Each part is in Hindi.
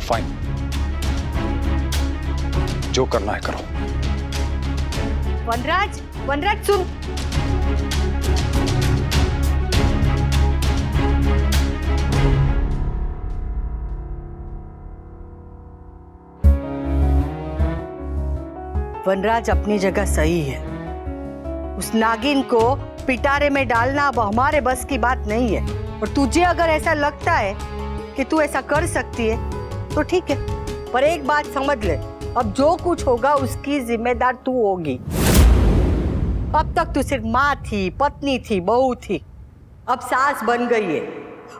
फाइन, जो करना है करो। वनराज, वनराज सुन। वनराज अपनी जगह सही है। उस नागिन को पिटारे में डालना अब हमारे बस की बात नहीं है। और तुझे अगर ऐसा लगता है कि तू ऐसा कर सकती है तो ठीक है, पर एक बात समझ ले, अब जो कुछ होगा उसकी जिम्मेदार तू होगी। अब तक तू सिर्फ माँ थी, पत्नी थी, बहू थी, अब सास बन गई है।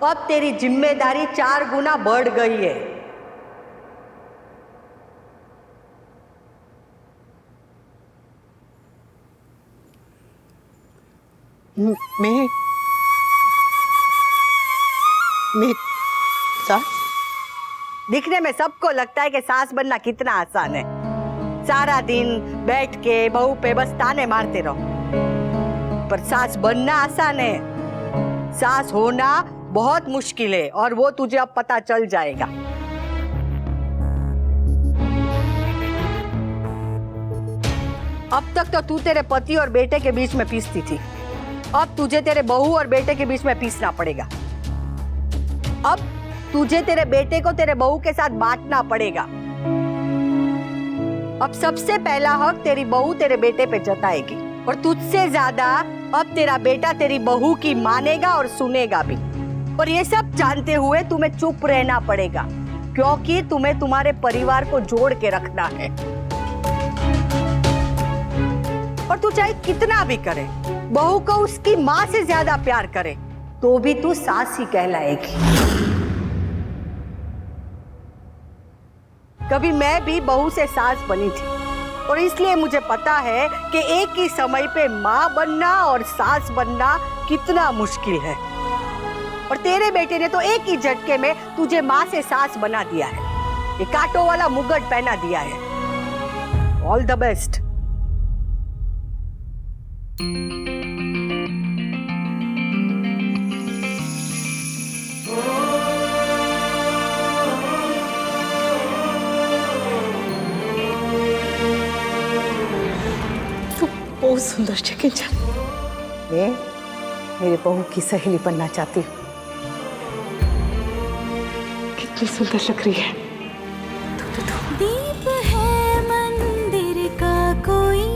अब तेरी जिम्मेदारी 4 गुना बढ़ गई है। मैं सास? दिखने में सबको लगता है कि सास बनना कितना आसान है। सारा दिन बैठ के बहू पे बस ताने मारते रहो, पर सास बनना आसान है। सास होना बहुत मुश्किल है और वो तुझे अब पता चल जाएगा। अब तक तो तू तेरे पति और बेटे के बीच में पीसती थी, अब तुझे तेरे बहू और बेटे के बीच में पीसना पड़ेगा। अब तुझे तेरे बेटे को तेरे बहू के साथ बांटना पड़ेगा। अब सबसे पहला हक तेरी बहू तेरे बेटे पे जताएगी और तुझसे ज्यादा अब तेरा बेटा तेरी बहू की मानेगा और सुनेगा भी। और ये सब जानते हुए तुम्हें चुप रहना पड़ेगा, क्योंकि तुम्हें तुम्हारे परिवार को जोड़ के रखना है। और तू चाहे कितना भी करे, बहू को उसकी माँ से ज्यादा प्यार करे, तो भी तू सास ही कहलाएगी। कभी मैं भी बहू से सास बनी थी और इसलिए मुझे पता है कि एक ही समय पे माँ बनना और सास बनना कितना मुश्किल है। और तेरे बेटे ने तो एक ही झटके में तुझे माँ से सास बना दिया है, ये कांटों वाला मुकुट पहना दिया है। All the best. बहुत सुंदर चिकन चाप। मैं मेरे बहू की सहेली बनना चाहती हूँ। कितनी सुंदर लग रही है। दीप है मंदिर का कोई,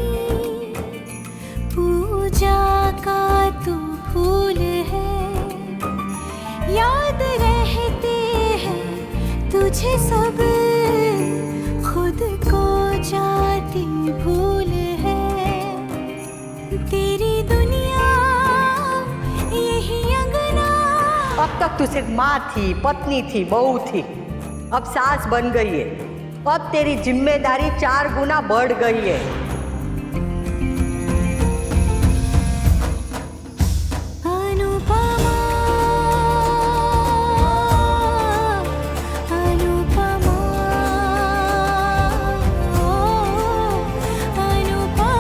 पूजा का तू फूल है, याद रहते हैं तुझे सब, खुद को जाती भूल है। तेरी दुनिया यही अंगना। अब तक तू सिर्फ माँ थी, पत्नी थी, बहू थी, अब सास बन गई है। अब तेरी जिम्मेदारी 4 गुना बढ़ गई है। अनुपमा, अनुपमा, अनुपमा।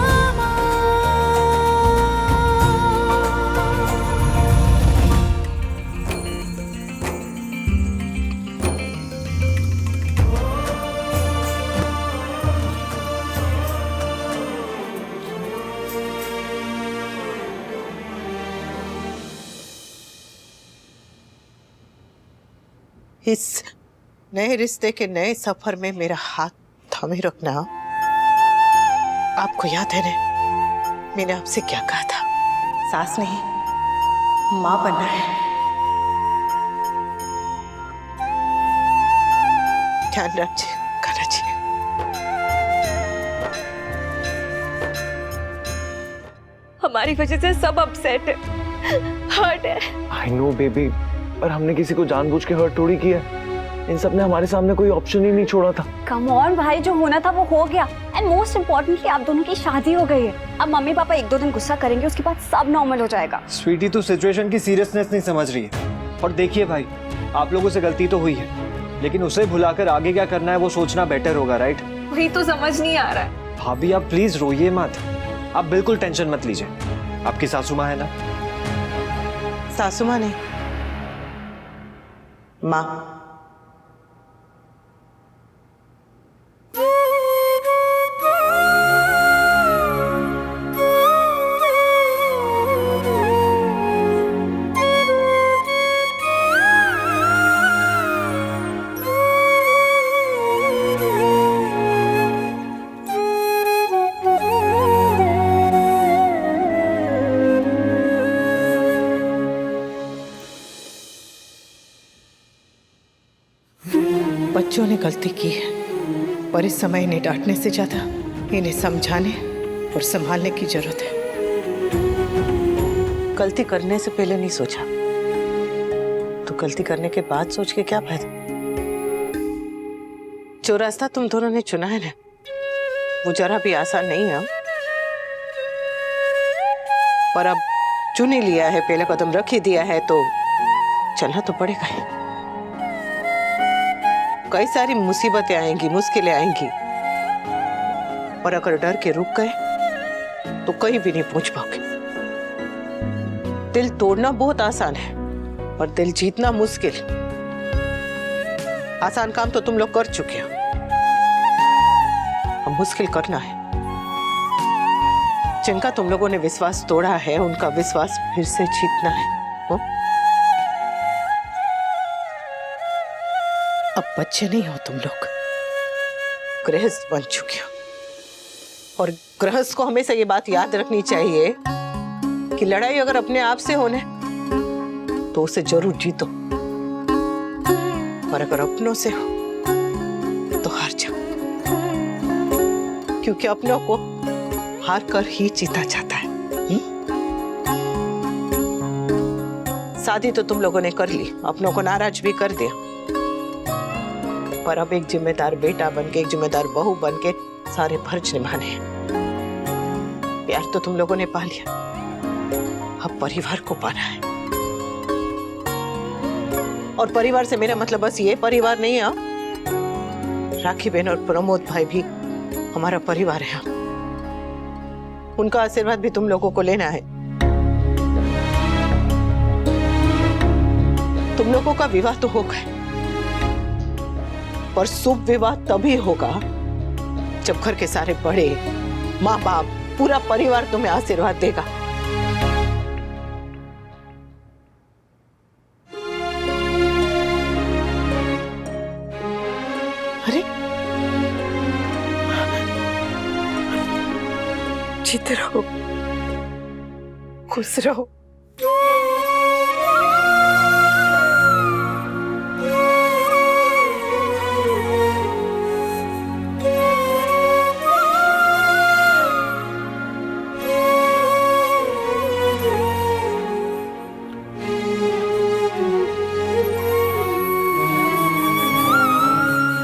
इस नए रिश्ते के नए सफर में मेरा हाथ थामे रखना। आपको याद है ना मैंने आपसे क्या कहा था? सास नहीं, माँ बनना है। ध्यान रखिए, कराचिए। हमारी वजह से सब अपसेट है, हर्ट है। आई नो बेबी, पर हमने किसी को जानबूझ के हर्ट थोड़ी किया। इन सब ने हमारे सामने कोई ऑप्शन ही नहीं छोड़ा था। कम ऑन भाई, जो होना था वो हो गया। एंड मोस्ट इम्पोर्टेंटली आप दोनों की शादी हो गई है। अब मम्मी पापा 1-2 दिन गुस्सा करेंगे, उसके बाद सब नॉर्मल हो जाएगा। स्वीटी, तू सिचुएशन की सीरियसनेस नहीं समझ रही है। और देखिए भाई, आप लोगों से गलती तो हुई है, लेकिन उसे भुलाकर आगे क्या करना है वो सोचना बेटर होगा, राइट? वही तो समझ नहीं आ रहा है। भाभी आप प्लीज रोइए मत, आप बिल्कुल टेंशन मत लीजिए। आपकी सासू माँ है ना? सासू माँ नहीं, माँ। बच्चों ने गलती की है, पर इस समय इन्हें डांटने से ज्यादा इन्हें समझाने और संभालने की जरूरत है। गलती करने से पहले नहीं सोचा तो गलती करने के बाद सोच के क्या फायदा। जो रास्ता तुम दोनों ने चुना है ना, वो जरा भी आसान नहीं है, पर अब चुन ही लिया है, पहला कदम रख ही दिया है तो चलना तो पड़ेगा ही। कई सारी मुसीबतें आएंगी, मुश्किलें आएंगी, और अगर डर के रुक गए तो कहीं भी नहीं पहुंच पाओगे। दिल तोड़ना बहुत आसान है और दिल जीतना मुश्किल। आसान काम तो तुम लोग कर चुके हो, अब मुश्किल करना है। जिनका तुम लोगों ने विश्वास तोड़ा है, उनका विश्वास फिर से जीतना है। अब बच्चे नहीं हो तुम लोग, गृहस्थ बन चुके हो, और गृहस्थ को हमेशा ये बात याद रखनी चाहिए कि लड़ाई अगर अपने आप से होने तो उसे जरूर जीतो, और अगर अपनों से हो तो हार जाओ, क्योंकि अपनों को हार कर ही जीता जाता है। शादी तो तुम लोगों ने कर ली, अपनों को नाराज भी कर दिया, पर अब एक जिम्मेदार बेटा बनके, एक जिम्मेदार बहू बनके सारे फर्ज निभाने हैं। प्यार तो तुम लोगों ने पा लिया, अब परिवार को पाना है। और परिवार से मेरा मतलब बस ये परिवार नहीं है, राखी बहन और प्रमोद भाई भी हमारा परिवार है। उनका आशीर्वाद भी तुम लोगों को लेना है। तुम लोगों का विवाह तो होगा, पर शुभ विवाह तभी होगा जब घर के सारे बड़े, माँ बाप, पूरा परिवार तुम्हें आशीर्वाद देगा। अरे जीते रहो, खुश रहो।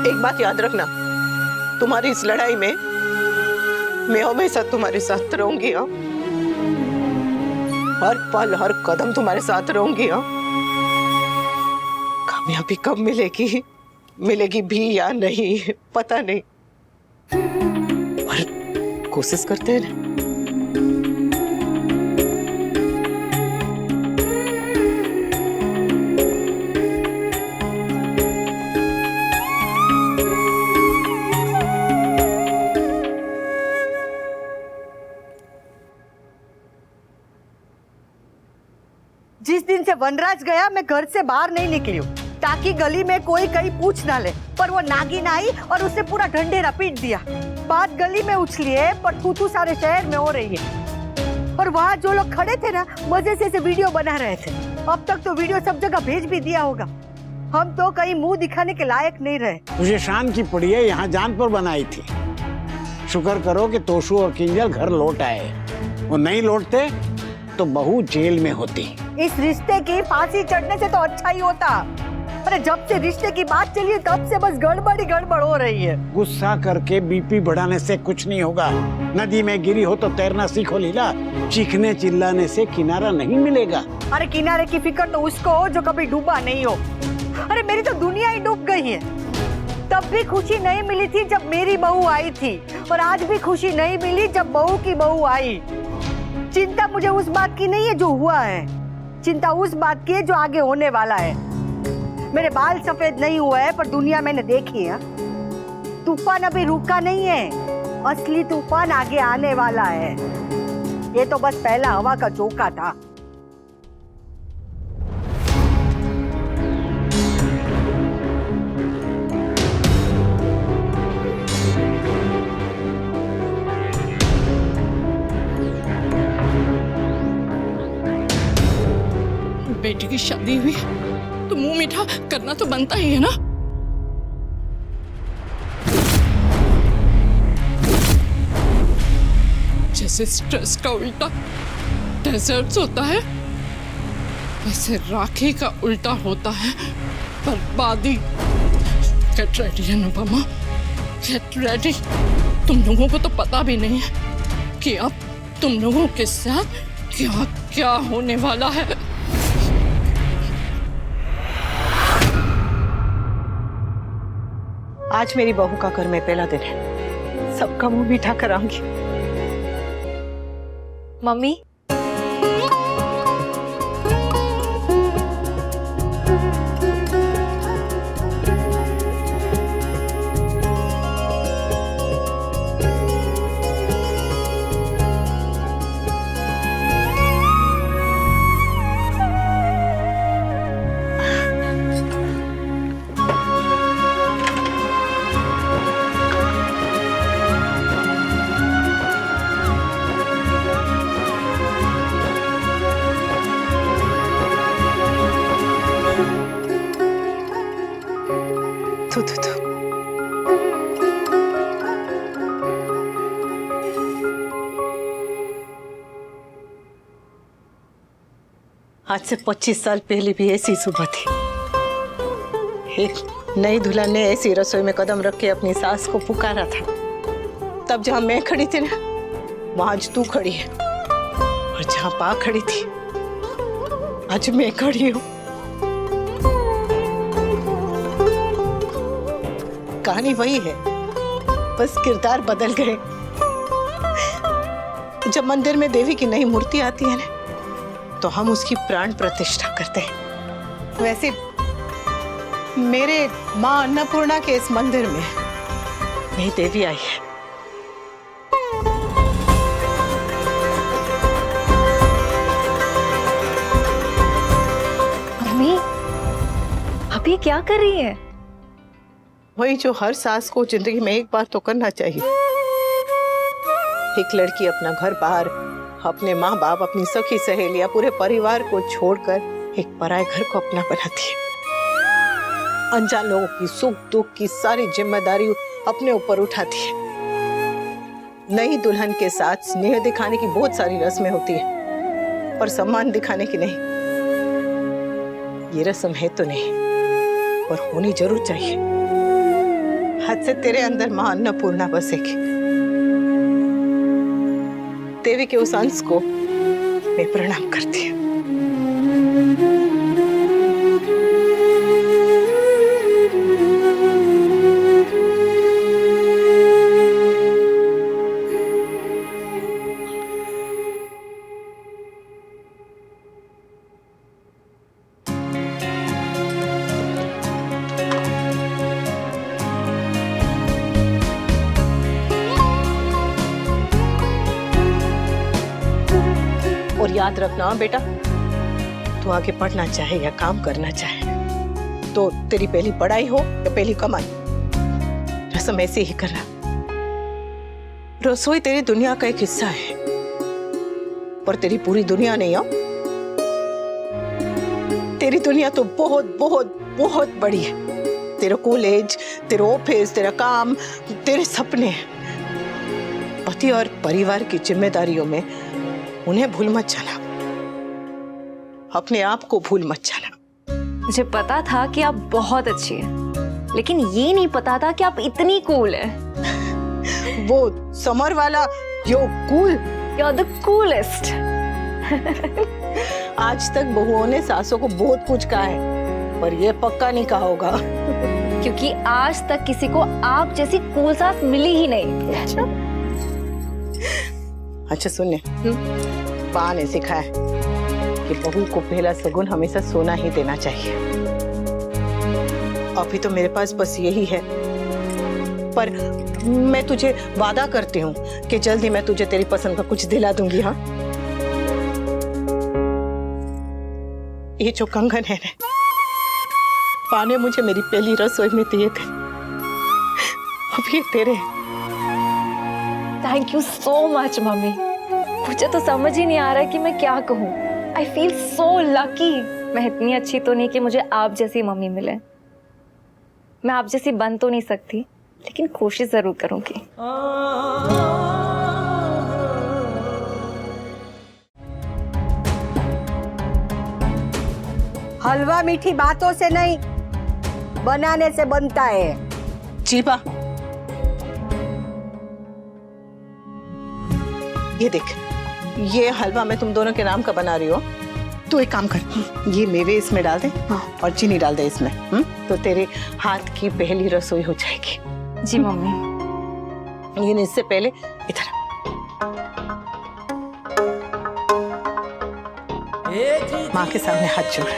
एक बात याद रखना, तुम्हारी इस लड़ाई में मैं हमेशा तुम्हारे साथ रहूंगी। हाँ, हर पल हर कदम तुम्हारे साथ रहूंगी। हाँ, कामयाबी कब मिलेगी, मिलेगी भी या नहीं पता नहीं, पर कोशिश करते हैं ना। जिस दिन से वनराज गया मैं घर से बाहर नहीं निकली हूँ, ताकि गली में कोई कहीं पूछ ना ले, पर वो नागिन आई और उसने पूरा ढंढेरा पीट दिया। बात गली में उछली है, पर तू सारे शहर में हो रही है। और वहाँ जो लोग खड़े थे ना, मजे से इसे वीडियो बना रहे थे। अब तक तो वीडियो सब जगह भेज भी दिया होगा, हम तो कहीं मुंह दिखाने के लायक नहीं रहे। तुझे शान की पुड़िया यहाँ जान पर बनाई थी। शुक्र करो कि तोशु और किंजल घर लौट आए, वो नहीं लौटते तो बहू जेल में होती। इस रिश्ते की फांसी चढ़ने से तो अच्छा ही होता, पर जब से रिश्ते की बात चली है तब से बस गड़बड़ ही गड़बड़ हो रही है। गुस्सा करके बीपी बढ़ाने से कुछ नहीं होगा। नदी में गिरी हो तो तैरना सीखो लीला, चीखने चिल्लाने से किनारा नहीं मिलेगा। अरे किनारे की फिक्र तो उसको हो जो कभी डूबा नहीं हो। अरे मेरी तो दुनिया ही डूब गई है। तब भी खुशी नहीं मिली थी जब मेरी बहू आई थी, और आज भी खुशी नहीं मिली जब बहू की बहू आई। चिंता मुझे उस बात की नहीं है जो हुआ है, चिंता उस बात की है जो आगे होने वाला है। मेरे बाल सफेद नहीं हुए हैं, पर दुनिया मैंने देखी है। तूफान अभी रुका नहीं है, असली तूफान आगे आने वाला है। ये तो बस पहला हवा का झोंका था। बेटी की शादी हुई तो मुंह मीठा करना तो बनता ही है ना। जैसे स्ट्रेस का उल्टा डेजर्ट्स होता है, वैसे राखी का उल्टा होता है बर्बादी। Get ready Anupama, get ready. तुम लोगों को तो पता भी नहीं है कि अब तुम लोगों के साथ क्या क्या होने वाला है। आज मेरी बहू का घर में पहला दिन है, सबका मुंह मीठा कराऊंगी। मम्मी, तू आज से 25 साल पहले भी ऐसी सुबह थी। एक नई दुल्हन ने ऐसी रसोई में कदम रख के अपनी सास को पुकारा था। तब जहां मैं खड़ी थी ना, वहां आज तू खड़ी है, और जहां पा खड़ी थी आज मैं खड़ी हूं। कहानी वही है, बस किरदार बदल गए। जब मंदिर में देवी की नई मूर्ति आती है ना, तो हम उसकी प्राण प्रतिष्ठा करते हैं। वैसे मेरे माँ अन्नपूर्णा के इस मंदिर में नई देवी आई है। मम्मी, आप ये क्या कर रही है? वही जो हर सास को जिंदगी में एक बार तो करना चाहिए। एक लड़की अपना घर बार, अपने माँ बाप, अपनी सखी सहेलियां, पूरे परिवार को छोड़कर एक पराये घर को अपना बनाती है। अनजान लोगों की सुख दुख की सारी जिम्मेदारी अपने ऊपर उठाती है। नई दुल्हन के साथ स्नेह दिखाने की बहुत सारी रस्में होती है, पर सम्मान दिखाने की नहीं। ये रस्म है तो नहीं, पर होनी जरूर चाहिए। आज से तेरे अंदर मां अन्नपूर्णा बसेगी। देवी के उस अंश को मैं प्रणाम करती हूँ। और याद रखना बेटा, तू आगे पढ़ना चाहे या काम करना चाहे, तो तेरी पहली पढ़ाई हो या पहली कमाई, रस्म ऐसे ही करना। रसोई तेरी दुनिया का एक हिस्सा है, पर तेरी पूरी दुनिया नहीं हो। तेरी दुनिया तो बहुत बहुत बहुत बड़ी है। तेरा कॉलेज, तेरा ऑफिस, तेरा काम, तेरे सपने, पति और परिवार की जिम्मेदारियों में उन्हें भूल मत जाना। अपने आप को भूल मत जाना। मुझे पता था कि आप बहुत अच्छी हैं, लेकिन ये नहीं पता था कि आप इतनी कूल हैं। वो समर वाला यो कूल, You're the coolest. आज तक बहुओं ने सासों को बहुत कुछ कहा है, पर ये पक्का नहीं कहा होगा। क्योंकि आज तक किसी को आप जैसी कूल सास मिली ही नहीं। अच्छा सुनिए, पा ने सिखाया कि बहू को पहला सगुन हमेशा सोना ही देना चाहिए। अभी तो मेरे पास बस यही है, पर मैं तुझे वादा करती हूँ कि जल्दी मैं तुझे तेरी पसंद का कुछ दिला दूंगी। हाँ, ये जो कंगन है ना, पा ने मुझे मेरी पहली रसोई में दिए थे, अब ये तेरे। Thank you so much mummy. मुझे तो समझ ही नहीं आ रहा कि मैं क्या कहूँ। I feel so lucky. मैं इतनी अच्छी तो नहीं कि मुझे आप जैसी मम्मी मिले। मैं आप जैसी बन तो नहीं सकती, लेकिन कोशिश जरूर करूंगी। हलवा मीठी बातों से नहीं, बनाने से बनता है। जी बा। ये देख, ये हलवा मैं तुम दोनों के नाम का बना रही हो। तो एक काम कर, ये मेवे इसमें डाल दे और चीनी डाल दे इसमें। तो तेरे हाथ की पहली रसोई हो जाएगी। जी मम्मी। लेकिन इससे पहले इधर माँ के सामने हाथ जोड़।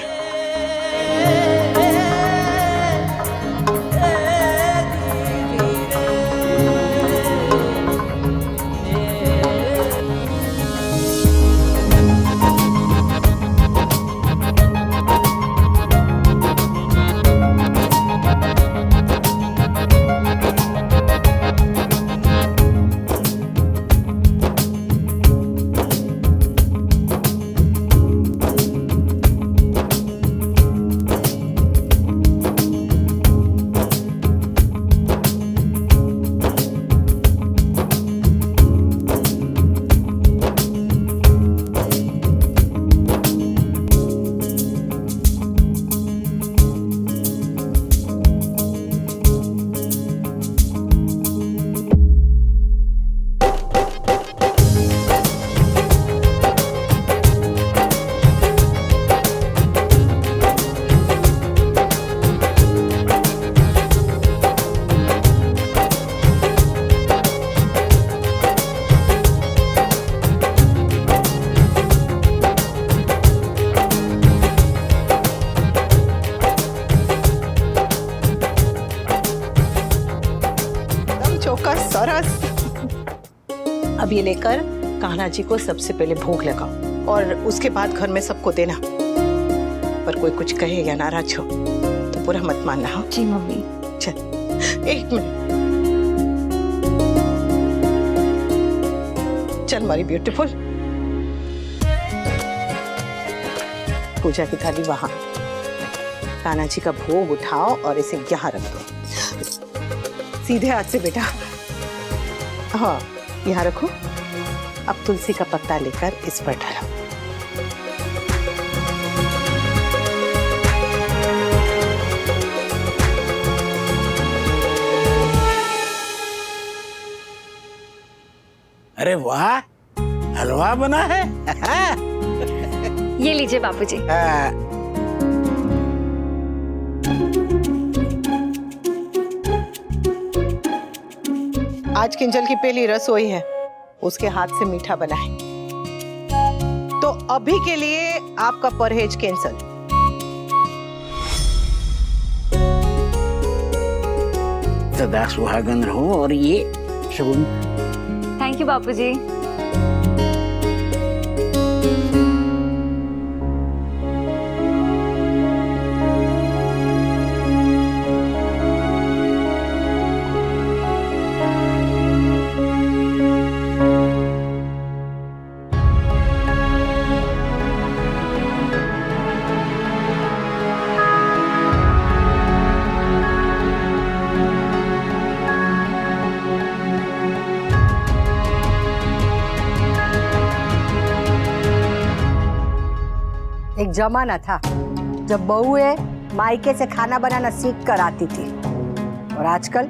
अब ये लेकर कान्हा जी को सबसे पहले भोग लगाओ और उसके बाद घर में सबको देना। पर कोई कुछ कहे या नाराज हो तो बुरा मत मानना। हाँ जी मम्मी। चल एक मिनट। चल मारी ब्यूटीफुल। पूजा की थाली वहां, कान्हा जी का भोग उठाओ और इसे यहाँ रख दो। सीधे हाथ से बेटा। हाँ यहाँ रखो। अब तुलसी का पत्ता लेकर इस पर डालो। अरे वाह, हलवा बना है। ये लीजिए बापूजी। आज किंजल की पहली रसोई है, उसके हाथ से मीठा बना है। तो अभी के लिए आपका परहेज कैंसल। सदा सुहागन रहो और ये शगुन। थैंक यू बापूजी। एक जमाना था जब बहुएं मायके से खाना बनाना सीख कर आती थी, और आजकल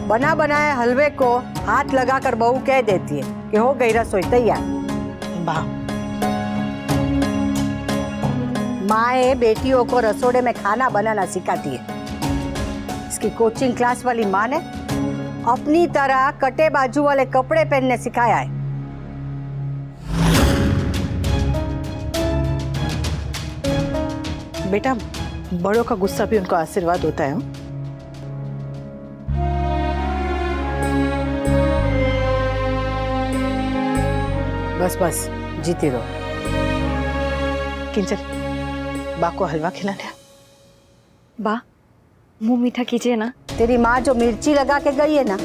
बना बनाए हलवे को हाथ लगाकर बहू कह देती है कि हो गई रसोई तैयार। वाह। माएं बेटियों को रसोड़े में खाना बनाना सिखाती है। इसकी कोचिंग क्लास वाली माँ ने अपनी तरह कटे बाजू वाले कपड़े पहनने सिखाया है। बेटा, बड़ों का गुस्सा भी उनको आशीर्वाद होता है। बस बस जीती रहो। किंजल, बा को हलवा खिलाना। बा, मुंह मीठा कीजिए ना। तेरी माँ जो मिर्ची लगा के गई है ना,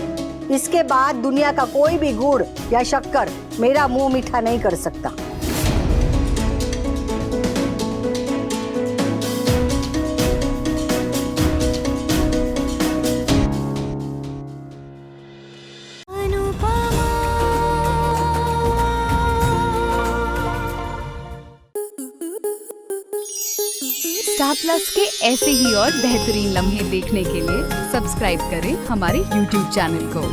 इसके बाद दुनिया का कोई भी गुड़ या शक्कर मेरा मुंह मीठा नहीं कर सकता। स्टार प्लस के ऐसे ही और बेहतरीन लम्हे देखने के लिए सब्सक्राइब करें हमारे YouTube चैनल को।